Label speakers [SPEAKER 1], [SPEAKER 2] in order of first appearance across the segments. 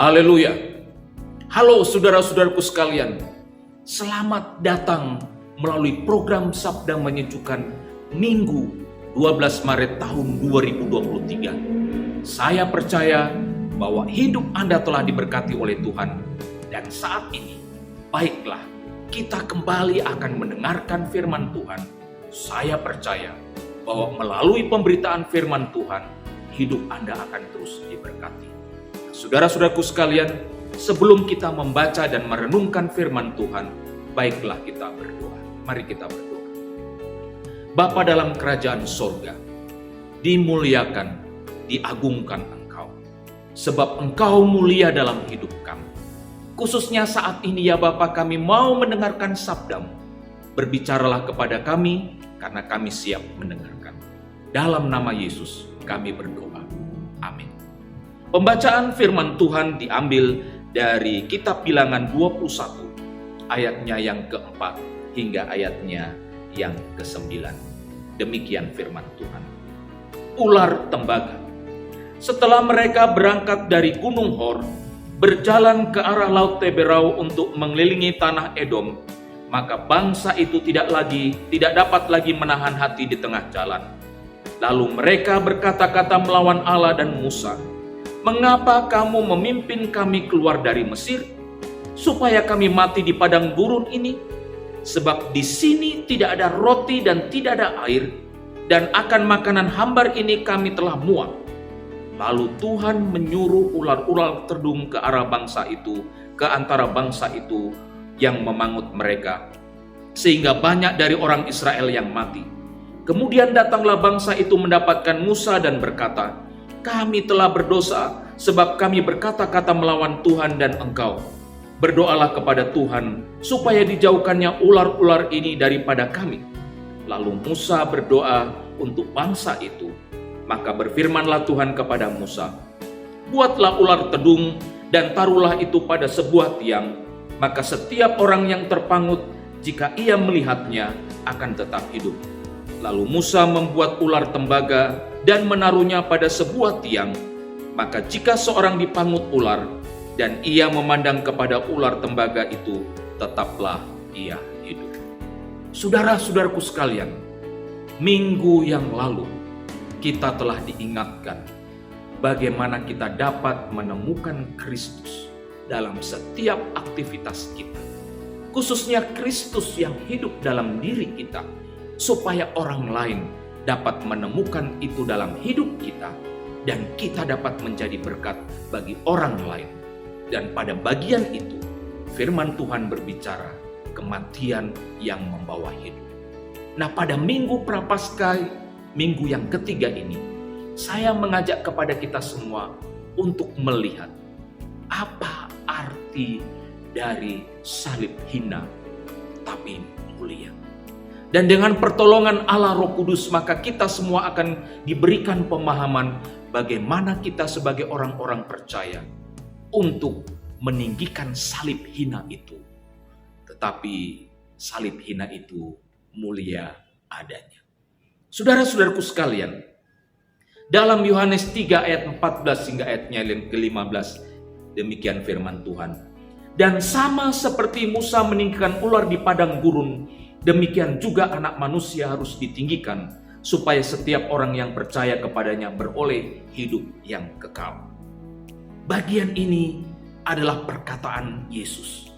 [SPEAKER 1] Haleluya. Halo saudara-saudaraku sekalian. Selamat datang melalui program Sabda Menyejukkan Minggu 12 Maret tahun 2023. Saya percaya bahwa hidup Anda telah diberkati oleh Tuhan. Dan saat ini, baiklah kita kembali akan mendengarkan firman Tuhan. Saya percaya bahwa melalui pemberitaan firman Tuhan, hidup Anda akan terus diberkati. Saudara-saudaraku sekalian, sebelum kita membaca dan merenungkan firman Tuhan, baiklah kita berdoa. Mari kita berdoa. Bapa dalam kerajaan sorga, dimuliakan, diagungkan Engkau. Sebab Engkau mulia dalam hidup kami. Khususnya saat ini ya Bapa, kami mau mendengarkan sabda-Mu. Berbicaralah kepada kami, karena kami siap mendengarkan. Dalam nama Yesus kami berdoa. Amin. Pembacaan firman Tuhan diambil dari kitab Bilangan 21, ayatnya yang keempat hingga ayatnya yang ke-9. Demikian firman Tuhan. Ular tembaga. Setelah mereka berangkat dari Gunung Hor, berjalan ke arah Laut Teberau untuk mengelilingi tanah Edom, maka bangsa itu tidak dapat lagi menahan hati di tengah jalan. Lalu mereka berkata-kata melawan Allah dan Musa, "Mengapa kamu memimpin kami keluar dari Mesir, supaya kami mati di padang gurun ini? Sebab di sini tidak ada roti dan tidak ada air, dan akan makanan hambar ini kami telah muak." Lalu Tuhan menyuruh ular-ular terdung ke arah bangsa itu, ke antara bangsa itu yang memangut mereka, sehingga banyak dari orang Israel yang mati. Kemudian datanglah bangsa itu mendapatkan Musa dan berkata, "Kami telah berdosa, sebab kami berkata-kata melawan Tuhan dan engkau. Berdoalah kepada Tuhan, supaya dijauhkannya ular-ular ini daripada kami." Lalu Musa berdoa untuk bangsa itu. Maka berfirmanlah Tuhan kepada Musa, "Buatlah ular tedung dan taruhlah itu pada sebuah tiang. Maka setiap orang yang terpangut, jika ia melihatnya, akan tetap hidup." Lalu Musa membuat ular tembaga dan menaruhnya pada sebuah tiang. Maka jika seorang dipangut ular, dan ia memandang kepada ular tembaga itu, tetaplah ia hidup. Saudara-saudaraku sekalian, minggu yang lalu kita telah diingatkan bagaimana kita dapat menemukan Kristus dalam setiap aktivitas kita. Khususnya Kristus yang hidup dalam diri kita, supaya orang lain dapat menemukan itu dalam hidup kita, dan kita dapat menjadi berkat bagi orang lain. Dan pada bagian itu, firman Tuhan berbicara kematian yang membawa hidup. Nah, pada minggu Prapaskah, minggu yang ketiga ini, saya mengajak kepada kita semua untuk melihat apa arti dari salib hina tapi mulia. Dan dengan pertolongan Allah Roh Kudus, maka kita semua akan diberikan pemahaman bagaimana kita sebagai orang-orang percaya untuk meninggikan salib hina itu. Tetapi salib hina itu mulia adanya. Saudara-saudaraku sekalian, dalam Yohanes 3 ayat 14 hingga ayatnya yang ke-15, demikian firman Tuhan. "Dan sama seperti Musa meninggikan ular di padang gurun, demikian juga Anak Manusia harus ditinggikan, supaya setiap orang yang percaya kepadanya beroleh hidup yang kekal." Bagian ini adalah perkataan Yesus.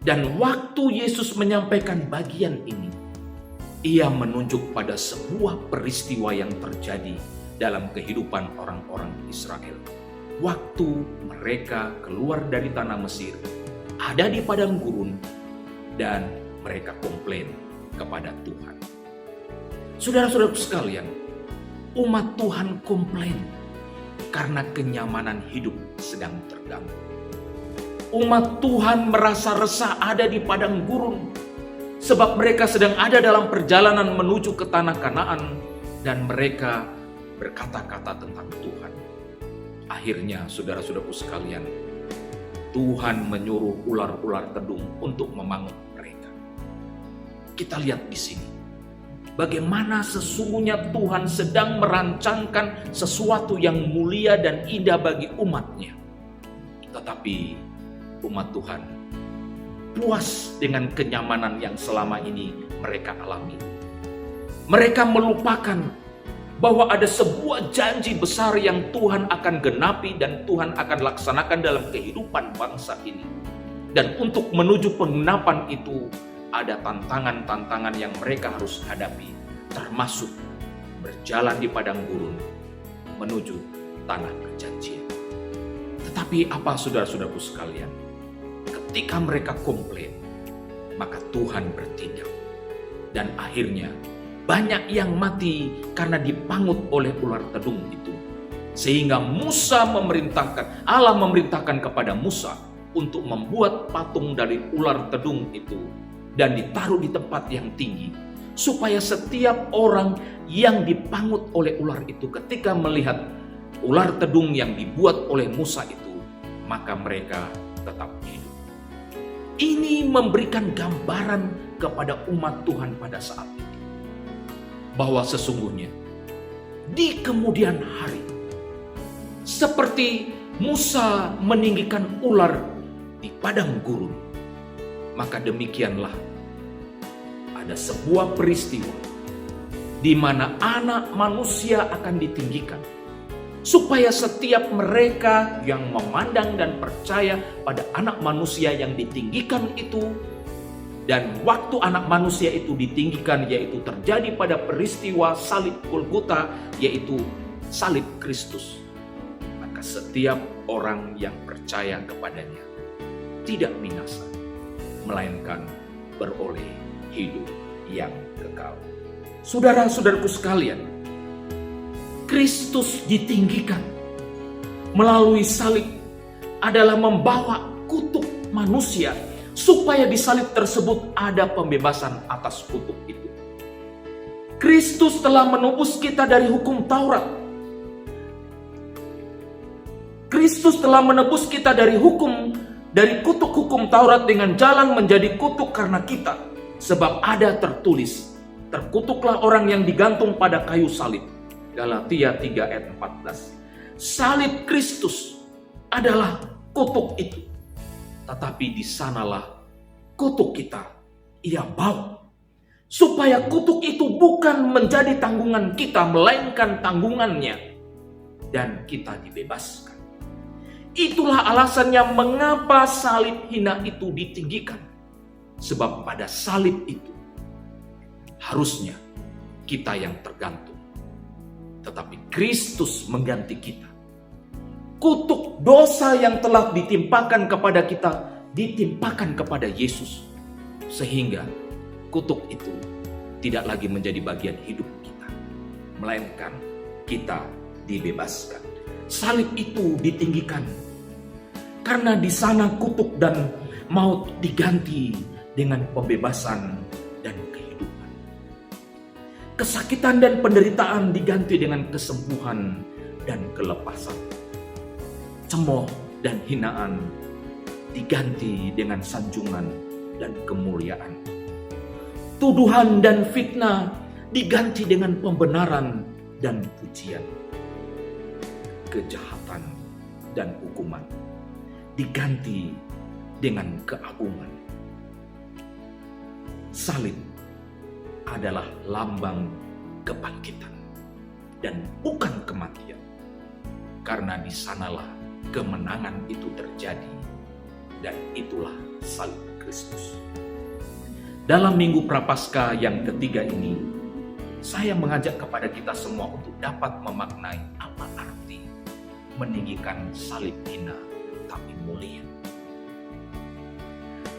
[SPEAKER 1] Dan waktu Yesus menyampaikan bagian ini, Ia menunjuk pada sebuah peristiwa yang terjadi dalam kehidupan orang-orang Israel. Waktu mereka keluar dari tanah Mesir, ada di padang gurun, dan mereka komplain kepada Tuhan. Saudara-saudaraku sekalian, umat Tuhan komplain karena kenyamanan hidup sedang terganggu. Umat Tuhan merasa resah ada di padang gurun, sebab mereka sedang ada dalam perjalanan menuju ke tanah Kanaan, dan mereka berkata-kata tentang Tuhan. Akhirnya, saudara-saudaraku sekalian, Tuhan menyuruh ular-ular tedung untuk memangut mereka. Kita lihat di sini, bagaimana sesungguhnya Tuhan sedang merancangkan sesuatu yang mulia dan indah bagi umatnya. Tetapi umat Tuhan puas dengan kenyamanan yang selama ini mereka alami. Mereka melupakan bahwa ada sebuah janji besar yang Tuhan akan genapi dan Tuhan akan laksanakan dalam kehidupan bangsa ini. Dan untuk menuju penggenapan itu ada tantangan-tantangan yang mereka harus hadapi, termasuk berjalan di padang gurun menuju tanah perjanjian. Tetapi apa saudara-saudaraku sekalian? Ketika mereka komplain, maka Tuhan bertindak. Dan akhirnya banyak yang mati karena dipangut oleh ular tedung itu. Sehingga Allah memerintahkan kepada Musa untuk membuat patung dari ular tedung itu dan ditaruh di tempat yang tinggi, supaya setiap orang yang dipangut oleh ular itu ketika melihat ular tedung yang dibuat oleh Musa itu, maka mereka tetap hidup. Ini memberikan gambaran kepada umat Tuhan pada saat itu, bahwa sesungguhnya di kemudian hari, seperti Musa meninggikan ular di padang gurun, maka demikianlah ada sebuah peristiwa di mana Anak Manusia akan ditinggikan, supaya setiap mereka yang memandang dan percaya pada Anak Manusia yang ditinggikan itu, dan waktu Anak Manusia itu ditinggikan, yaitu terjadi pada peristiwa salib Golgota, yaitu salib Kristus, maka setiap orang yang percaya kepadanya tidak binasa, melainkan beroleh hidup yang kekal. Saudara-saudaraku sekalian, Kristus ditinggikan melalui salib adalah membawa kutuk manusia, supaya di salib tersebut ada pembebasan atas kutuk itu. Kristus telah menebus kita dari hukum Taurat. Kristus telah menebus kita dari kutuk hukum Taurat dengan jalan menjadi kutuk karena kita. Sebab ada tertulis, terkutuklah orang yang digantung pada kayu salib. Galatia 3 ayat 14. Salib Kristus adalah kutuk itu. Tetapi di sanalah kutuk kita ia bawa. Supaya kutuk itu bukan menjadi tanggungan kita, melainkan tanggungannya. Dan kita dibebaskan. Itulah alasannya mengapa salib hina itu ditinggikan. Sebab pada salib itu harusnya kita yang tergantung. Tetapi Kristus mengganti kita. Kutuk dosa yang telah ditimpakan kepada kita, ditimpakan kepada Yesus. Sehingga kutuk itu tidak lagi menjadi bagian hidup kita, melainkan kita dibebaskan. Salib itu ditinggikan karena di sana kutuk dan maut diganti dengan pembebasan dan kehidupan. Kesakitan dan penderitaan diganti dengan kesembuhan dan kelepasan. Cemooh dan hinaan diganti dengan sanjungan dan kemuliaan. Tuduhan dan fitnah diganti dengan pembenaran dan pujian. Kejahatan dan hukuman diganti dengan keagungan. Salib adalah lambang kebangkitan dan bukan kematian. Karena di sanalah kemenangan itu terjadi, dan itulah salib Kristus. Dalam Minggu Prapaskah yang ketiga ini, saya mengajak kepada kita semua untuk dapat memaknai apa arti meninggikan salib hina tapi mulia.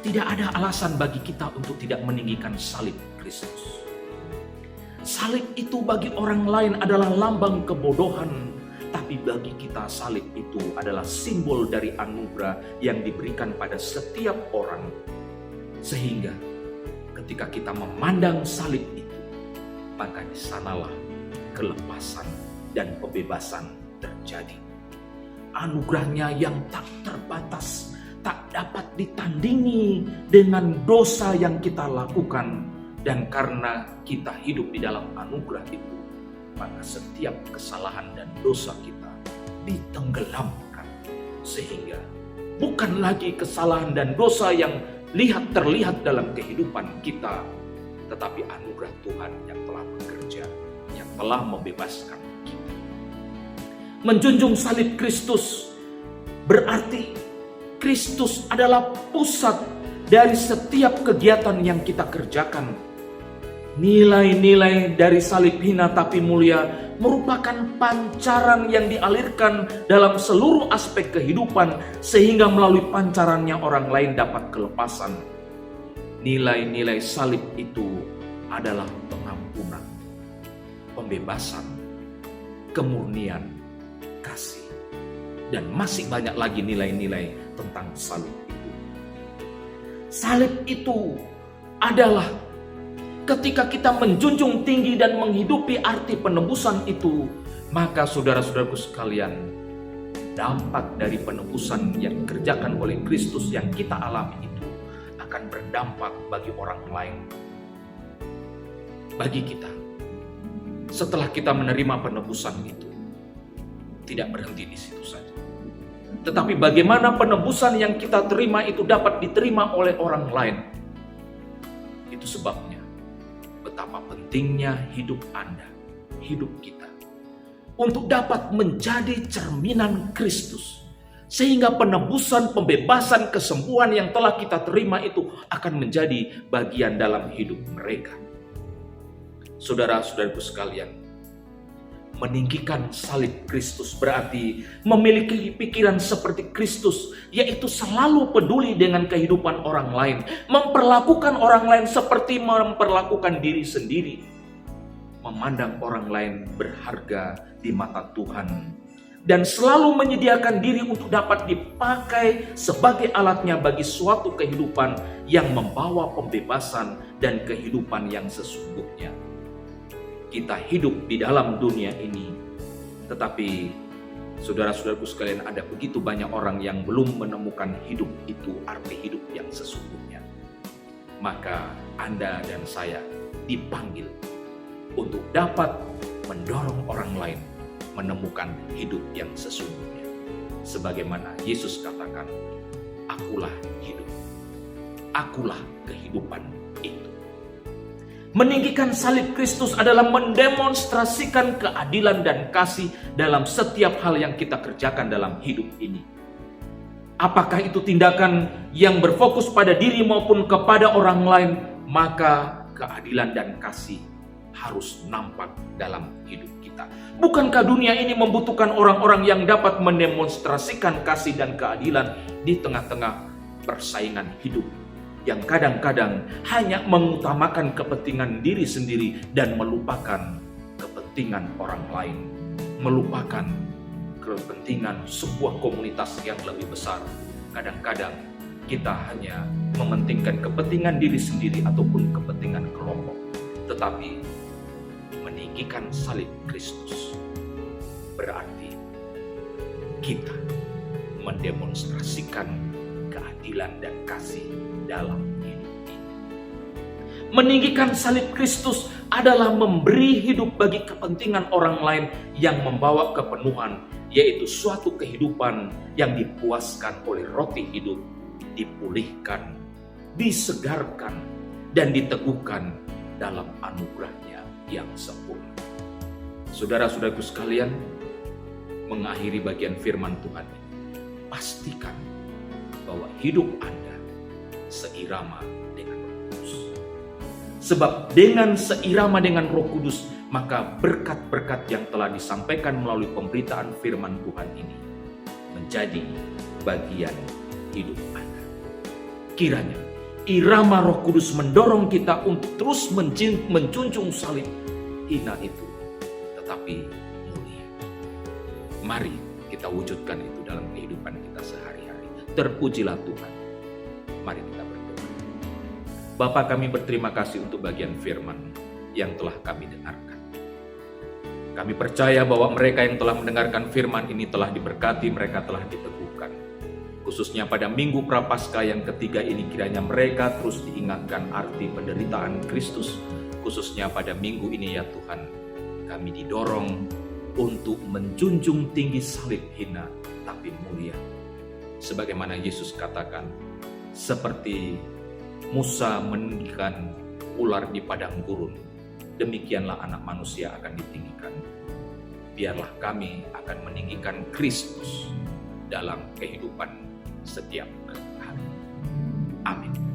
[SPEAKER 1] Tidak ada alasan bagi kita untuk tidak meninggikan salib Kristus. Salib itu bagi orang lain adalah lambang kebodohan, tapi bagi kita salib itu adalah simbol dari anugerah yang diberikan pada setiap orang. Sehingga ketika kita memandang salib itu, maka di sanalah kelepasan dan pembebasan terjadi. Anugerahnya yang tak terbatas, tak dapat ditandingi dengan dosa yang kita lakukan. Dan karena kita hidup di dalam anugerah itu, maka setiap kesalahan dan dosa kita ditenggelamkan. Sehingga bukan lagi kesalahan dan dosa yang terlihat dalam kehidupan kita, tetapi anugerah Tuhan yang telah bekerja, yang telah membebaskan kita. Menjunjung salib Kristus berarti Kristus adalah pusat dari setiap kegiatan yang kita kerjakan. Nilai-nilai dari salib hina tapi mulia merupakan pancaran yang dialirkan dalam seluruh aspek kehidupan, sehingga melalui pancarannya orang lain dapat kelepasan. Nilai-nilai salib itu adalah pengampunan, pembebasan, kemurnian, kasih, dan masih banyak lagi nilai-nilai tentang salib itu. Salib itu adalah ketika kita menjunjung tinggi dan menghidupi arti penebusan itu, maka saudara-saudaraku sekalian, dampak dari penebusan yang dikerjakan oleh Kristus yang kita alami itu akan berdampak bagi orang lain. Bagi kita, setelah kita menerima penebusan itu, tidak berhenti di situ saja. Tetapi bagaimana penebusan yang kita terima itu dapat diterima oleh orang lain. Itu sebabnya betapa pentingnya hidup Anda, hidup kita, untuk dapat menjadi cerminan Kristus. Sehingga penebusan, pembebasan, kesembuhan yang telah kita terima itu akan menjadi bagian dalam hidup mereka. Saudara-saudaraku sekalian, meninggikan salib Kristus berarti memiliki pikiran seperti Kristus, yaitu selalu peduli dengan kehidupan orang lain, memperlakukan orang lain seperti memperlakukan diri sendiri, memandang orang lain berharga di mata Tuhan, dan selalu menyediakan diri untuk dapat dipakai sebagai alatnya bagi suatu kehidupan yang membawa pembebasan dan kehidupan yang sesungguhnya. Kita hidup di dalam dunia ini, tetapi saudara-saudaraku sekalian, ada begitu banyak orang yang belum menemukan hidup itu, arti hidup yang sesungguhnya. Maka Anda dan saya dipanggil untuk dapat mendorong orang lain menemukan hidup yang sesungguhnya. Sebagaimana Yesus katakan, "Akulah hidup, akulah kehidupan itu." Meninggikan salib Kristus adalah mendemonstrasikan keadilan dan kasih dalam setiap hal yang kita kerjakan dalam hidup ini. Apakah itu tindakan yang berfokus pada diri maupun kepada orang lain, maka keadilan dan kasih harus nampak dalam hidup kita. Bukankah dunia ini membutuhkan orang-orang yang dapat mendemonstrasikan kasih dan keadilan di tengah-tengah persaingan hidup yang kadang-kadang hanya mengutamakan kepentingan diri sendiri dan melupakan kepentingan orang lain, melupakan kepentingan sebuah komunitas yang lebih besar. Kadang-kadang kita hanya mementingkan kepentingan diri sendiri ataupun kepentingan kelompok. Tetapi meninggikan salib Kristus berarti kita mendemonstrasikan keadilan dan kasih dalam hidup ini. Meninggikan salib Kristus adalah memberi hidup bagi kepentingan orang lain yang membawa kepenuhan, yaitu suatu kehidupan yang dipuaskan oleh roti hidup, dipulihkan, disegarkan, dan diteguhkan dalam anugerahnya yang sempurna. Saudara-saudaraku sekalian, mengakhiri bagian firman Tuhan ini, pastikan bahwa hidup Anda seirama dengan Roh Kudus. Sebab dengan seirama dengan Roh Kudus, maka berkat-berkat yang telah disampaikan melalui pemberitaan firman Tuhan ini menjadi bagian hidup Anda. Kiranya irama Roh Kudus mendorong kita untuk terus menjunjung salib hina itu, tetapi mulia. Mari kita wujudkan itu dalam kehidupan kita sehari-hari. Terpujilah Tuhan. Mari kita berdoa. Bapa, kami berterima kasih untuk bagian firman yang telah kami dengarkan. Kami percaya bahwa mereka yang telah mendengarkan firman ini telah diberkati, mereka telah diteguhkan. Khususnya pada Minggu Prapaskah yang ketiga ini, kiranya mereka terus diingatkan arti penderitaan Kristus. Khususnya pada minggu ini ya Tuhan, kami didorong untuk menjunjung tinggi salib hina tapi mulia. Sebagaimana Yesus katakan, seperti Musa meninggikan ular di padang gurun, demikianlah Anak Manusia akan ditinggikan. Biarlah kami akan meninggikan Kristus dalam kehidupan setiap hari. Amin.